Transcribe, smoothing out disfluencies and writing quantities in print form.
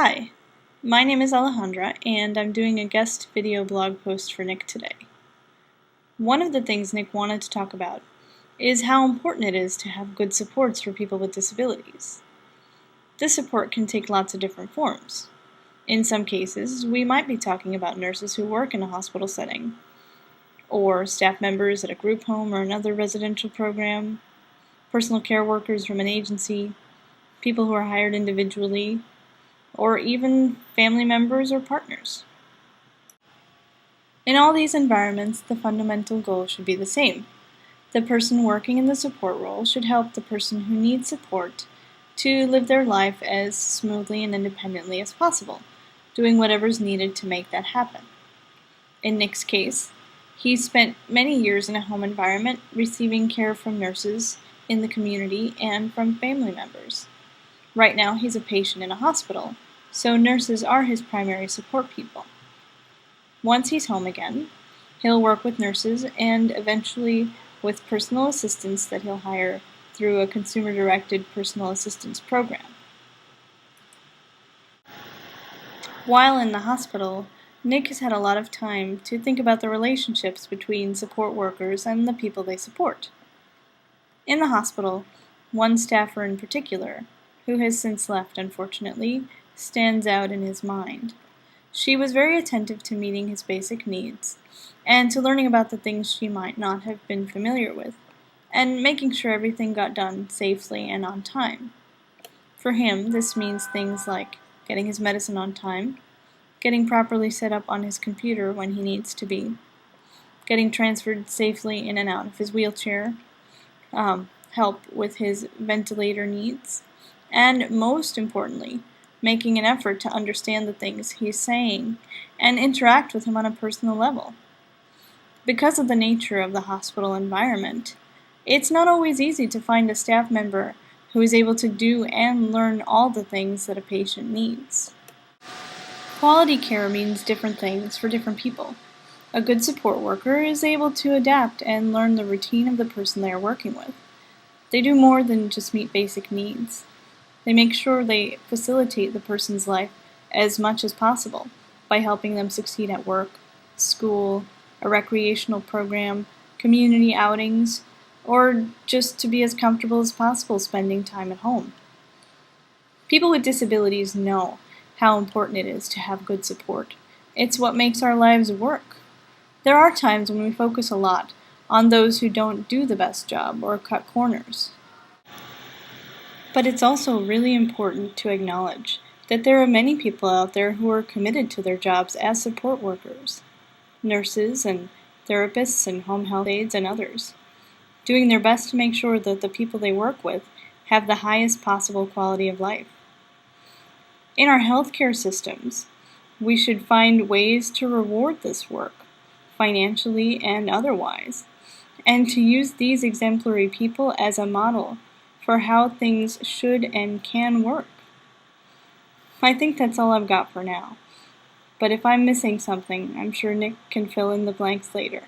Hi, my name is Alejandra, and I'm doing a guest video blog post for Nick today. One of the things Nick wanted to talk about is how important it is to have good supports for people with disabilities. This support can take lots of different forms. In some cases, we might be talking about nurses who work in a hospital setting, or staff members at a group home or another residential program, personal care workers from an agency, people who are hired individually, or even family members or partners. In all these environments, the fundamental goal should be the same. The person working in the support role should help the person who needs support to live their life as smoothly and independently as possible, doing whatever is needed to make that happen. In Nick's case, he spent many years in a home environment receiving care from nurses in the community and from family members. Right now, he's a patient in a hospital, so nurses are his primary support people. Once he's home again, he'll work with nurses and eventually with personal assistants that he'll hire through a consumer-directed personal assistance program. While in the hospital, Nick has had a lot of time to think about the relationships between support workers and the people they support. In the hospital, one staffer in particular, who has since left unfortunately, stands out in his mind. She was very attentive to meeting his basic needs, and to learning about the things she might not have been familiar with, and making sure everything got done safely and on time. For him, this means things like getting his medicine on time, getting properly set up on his computer when he needs to be, getting transferred safely in and out of his wheelchair, help with his ventilator needs, and most importantly, making an effort to understand the things he's saying and interact with him on a personal level. Because of the nature of the hospital environment, it's not always easy to find a staff member who is able to do and learn all the things that a patient needs. Quality care means different things for different people. A good support worker is able to adapt and learn the routine of the person they are working with. They do more than just meet basic needs. They make sure they facilitate the person's life as much as possible by helping them succeed at work, school, a recreational program, community outings, or just to be as comfortable as possible spending time at home. People with disabilities know how important it is to have good support. It's what makes our lives work. There are times when we focus a lot on those who don't do the best job or cut corners. But it's also really important to acknowledge that there are many people out there who are committed to their jobs as support workers, nurses and therapists and home health aides and others, doing their best to make sure that the people they work with have the highest possible quality of life. In our healthcare systems, we should find ways to reward this work, financially and otherwise, and to use these exemplary people as a model for how things should and can work. I think that's all I've got for now, but if I'm missing something, I'm sure Nick can fill in the blanks later.